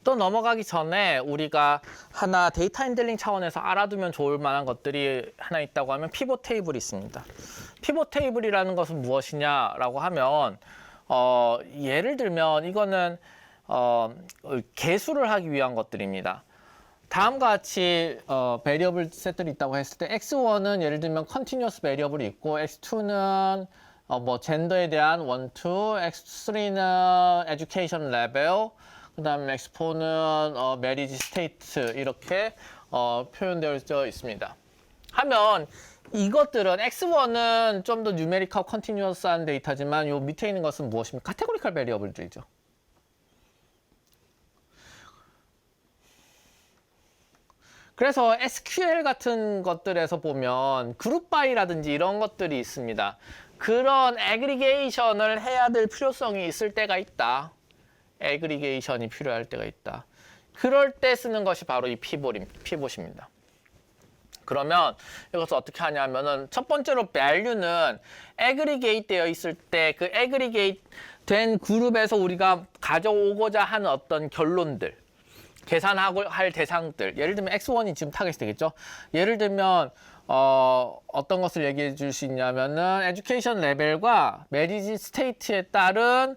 또 넘어가기 전에 우리가 하나 데이터 핸들링 차원에서 알아두면 좋을 만한 것들이 하나 있다고 하면 피봇 테이블이 있습니다. 피봇 테이블이라는 것은 무엇이냐라고 하면 예를 들면 이거는 계수를 하기 위한 것들입니다. 다음과 같이 베리어블 셋들이 있다고 했을 때 x1은 예를 들면 컨티뉴어스 베리어블이 있고 x2는 뭐 젠더에 대한 1, 2, x3는 에듀케이션 레벨, 그 다음에 x4는 메리지 스테이트 이렇게 표현되어 있습니다. 하면 이것들은 x1은 좀 더 뉴메리컬 컨티뉴어스한 데이터지만 요 밑에 있는 것은 무엇입니까? 카테고리컬 베리어블들이죠. 그래서 SQL 같은 것들에서 보면 그룹 바이라든지 이런 것들이 있습니다. 그런 애그리게이션을 해야 될 필요성이 있을 때가 있다. 애그리게이션이 필요할 때가 있다. 그럴 때 쓰는 것이 바로 이 피봇입니다. 그러면 이것을 어떻게 하냐면은 첫 번째로 value는 애그리게이트 되어 있을 때 그 애그리게이트 된 그룹에서 우리가 가져오고자 하는 어떤 결론들, 계산하고 할 대상들, 예를 들면 x1이 지금 타겟이 되겠죠. 예를 들면 어떤 것을 얘기해 줄 수 있냐면은 education 레벨과 marriage state에 따른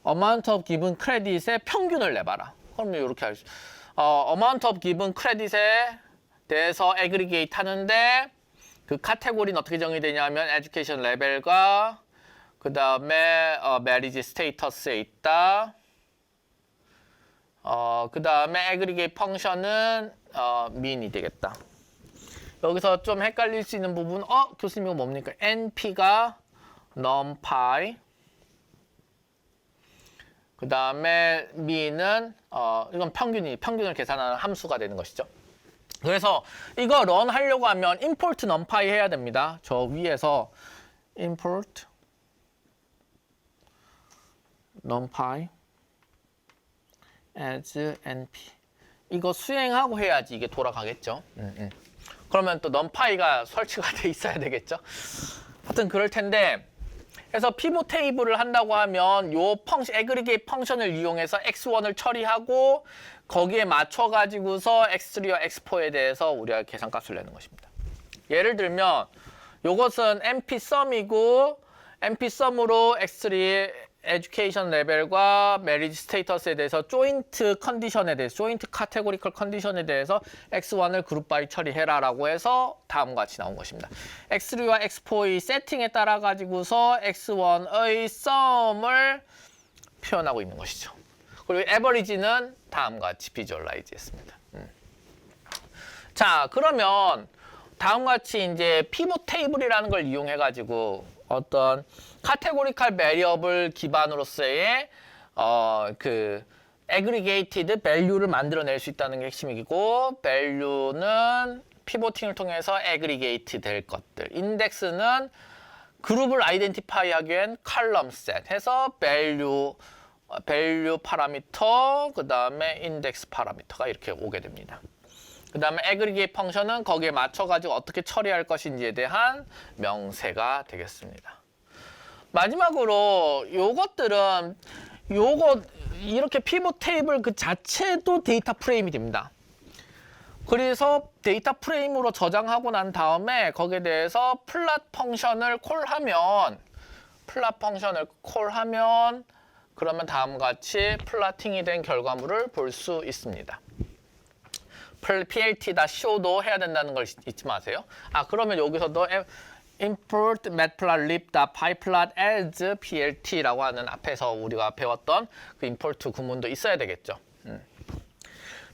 amount of given credit의 평균을 내봐라. 그러면 이렇게 할 수. amount of given credit에 대해서 aggregate 하는데 그 카테고리는 어떻게 정의되냐면 education 레벨과 그 다음에 marriage status에 있다. 그 다음에 aggregate 펑션은 mean이 되겠다. 여기서 좀 헷갈릴 수 있는 부분, 교수님 이거 뭡니까? np가 numpy, 그 다음에 mean은 이건 평균을 계산하는 함수가 되는 것이죠. 그래서 이거 run 하려고 하면 import numpy 해야 됩니다. 저 위에서 import numpy as np 이거 수행하고 해야지 이게 돌아가겠죠. 그러면 또 numpy가 설치가 돼 있어야 되겠죠. 하여튼 그럴 텐데, 그래서 피봇 테이블을 한다고 하면 요 애그리게이트 펑션을 이용해서 x1을 처리하고 거기에 맞춰 가지고서 x3와 x4에 대해서 우리가 계산값을 내는 것입니다. 예를 들면 요것은 np 썸이고 np 썸으로 x3 에듀케이션 레벨과 메리지 스테이터스에 대해서 조인트 컨디션에 대해서 조인트 카테고리컬 컨디션에 대해서 x1을 그룹 바이 처리해라라고 해서 다음과 같이 나온 것입니다. x3와 x4의 세팅에 따라 가지고서 x1의 썸을 표현하고 있는 것이죠. 그리고 에버리지는 다음과 같이 비주얼라이즈 했습니다. 자, 그러면 다음과 같이 이제 피봇 테이블이라는 걸 이용해 가지고 어떤 카테고리컬 베리어블 기반으로서의 그 aggregated value를 만들어낼 수 있다는 게 핵심이고, value는 피보팅을 통해서 aggregate 될 것들, index는 그룹을 아이덴티파이 하기 위한 column set 해서 value 파라미터, 그 다음에 index 파라미터가 이렇게 오게 됩니다. 그 다음에 aggregate 펑션은 거기에 맞춰가지고 어떻게 처리할 것인지에 대한 명세가 되겠습니다. 마지막으로 요것들은 이렇게 피봇 테이블 그 자체도 데이터 프레임이 됩니다. 그래서 데이터 프레임으로 저장하고 난 다음에 거기에 대해서 플랫 펑션을 콜하면 그러면 다음과 같이 플라팅이 된 결과물을 볼 수 있습니다. plt.show도 해야 된다는 걸 잊지 마세요. 그러면 여기서도 import matplotlib.pyplot as plt라고 하는 앞에서 우리가 배웠던 그 import 구문도 있어야 되겠죠.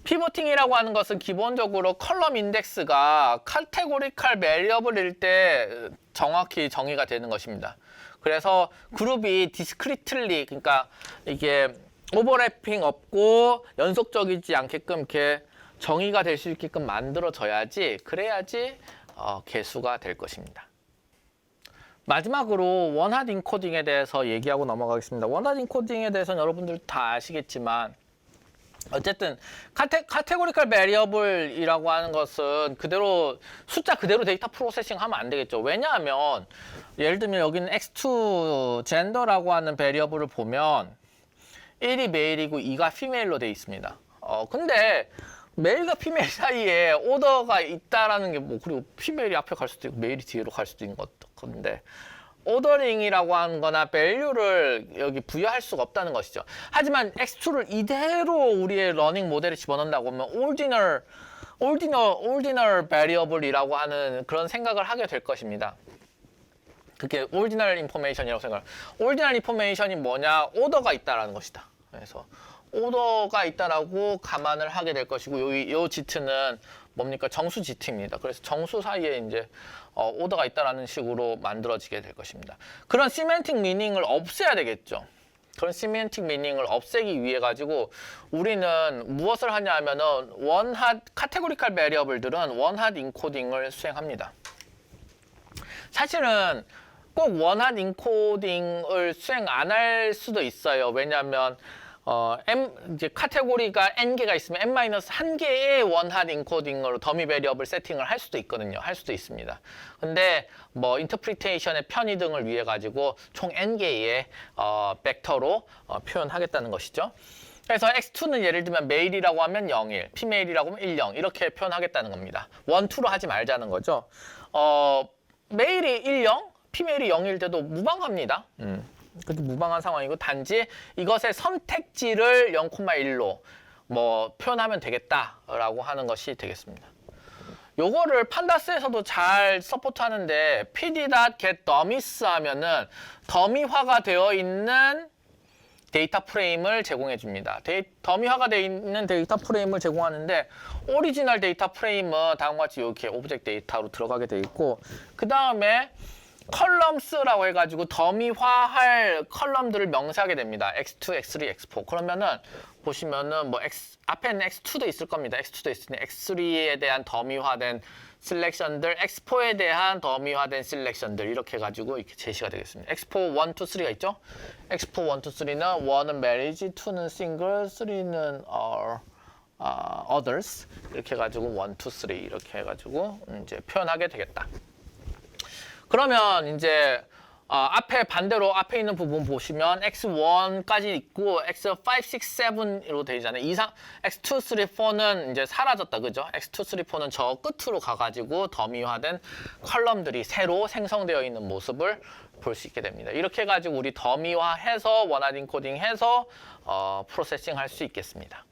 피보팅이라고 하는 것은 기본적으로 컬럼 인덱스가 카테고리컬 베리어블일 때 정확히 정의가 되는 것입니다. 그래서 그룹이 discretely, 그러니까 이게 오버래핑 없고 연속적이지 않게끔 이렇게 정의가 될 수 있게끔 만들어져야지, 그래야지 개수가 될 것입니다. 마지막으로 원핫 인코딩에 대해서 얘기하고 넘어가겠습니다. 원핫 인코딩에 대해서는 여러분들 다 아시겠지만 어쨌든 카테고리컬 베리어블이라고 하는 것은 그대로 숫자 그대로 데이터 프로세싱 하면 안 되겠죠. 왜냐하면 예를 들면 여기는 x2 젠더라고 하는 베리어블을 보면 1이 메일이고 2가 피메일로 되어 있습니다. 근데 메일과 피메일 사이에 오더가 있다라는 게 뭐 그리고 피메일이 앞에 갈 수도 있고 메일이 뒤로 갈 수도 있는 건데 오더링이라고 하는 거나 밸류를 여기 부여할 수가 없다는 것이죠. 하지만 x2를 이대로 우리의 러닝 모델에 집어넣는다고 하면 ordinal variable이라고 하는 그런 생각을 하게 될 것입니다. 그게 ordinal information이라고 생각을. ordinal information이 뭐냐? 오더가 있다라는 것이다. 그래서 오더가 있다라고 감안을 하게 될 것이고, 요 지트는 뭡니까? 정수 지트입니다. 그래서 정수 사이에 이제 오더가 있다라는 식으로 만들어지게 될 것입니다. 그런 시멘틱 미닝을 없애야 되겠죠. 그런 시멘틱 미닝을 없애기 위해 가지고 우리는 무엇을 하냐 하면은 카테고리컬 베리어블들은 원핫 인코딩을 수행합니다. 사실은 꼭 원핫 인코딩을 수행 안 할 수도 있어요. 왜냐하면 이제 카테고리가 n개가 있으면 n-1개의 원핫 인코딩으로 더미 베리어블 세팅을 할 수도 있거든요. 할 수도 있습니다. 근데 뭐 인터프리테이션의 편의 등을 위해 가지고 총 n개의 벡터로 표현하겠다는 것이죠. 그래서 x2는 예를 들면 메일이라고 하면 01, 피메일이라고 하면 10 이렇게 표현하겠다는 겁니다. 1, 2로 하지 말자는 거죠. 메일이 10, 피메일이 0일 때도 무방합니다. 그것도 무방한 상황이고 단지 이것의 선택지를 0,1로 뭐 표현하면 되겠다라고 하는 것이 되겠습니다. 요거를 판다스에서도 잘 서포트하는데 pd.getDummies 하면은 더미화가 되어 있는 데이터 프레임을 제공해 줍니다. 더미화가 되어 있는 데이터 프레임을 제공하는데 오리지널 데이터 프레임은 다음과 같이 이렇게 오브젝트 데이터로 들어가게 되어 있고 그 다음에 컬럼스라고 해가지고 더미화할 컬럼들을 명시하게 됩니다. x2, x3, x4. 그러면은 보시면은 뭐 앞에는 x2도 있을 겁니다. x2도 있으니 x3에 대한 더미화된 셀렉션들, x4에 대한 더미화된 셀렉션들 이렇게 해가지고 이렇게 제시가 되겠습니다. x4, 1, 2, 3가 있죠? x4, 1, 2, 3는 1은 marriage, 2는 single, 3는 others 이렇게 해가지고 1, 2, 3 이렇게 해가지고 이제 표현하게 되겠다. 그러면 이제 앞에 반대로 앞에 있는 부분 보시면 x1까지 있고 x5, 6, 7으로 되잖아요. x2, 3, 4는 이제 사라졌다. 그죠? x2, 3, 4는 저 끝으로 가가지고 더미화된 컬럼들이 새로 생성되어 있는 모습을 볼 수 있게 됩니다. 이렇게 해가지고 우리 더미화해서 원활 인코딩 해서 프로세싱 할 수 있겠습니다.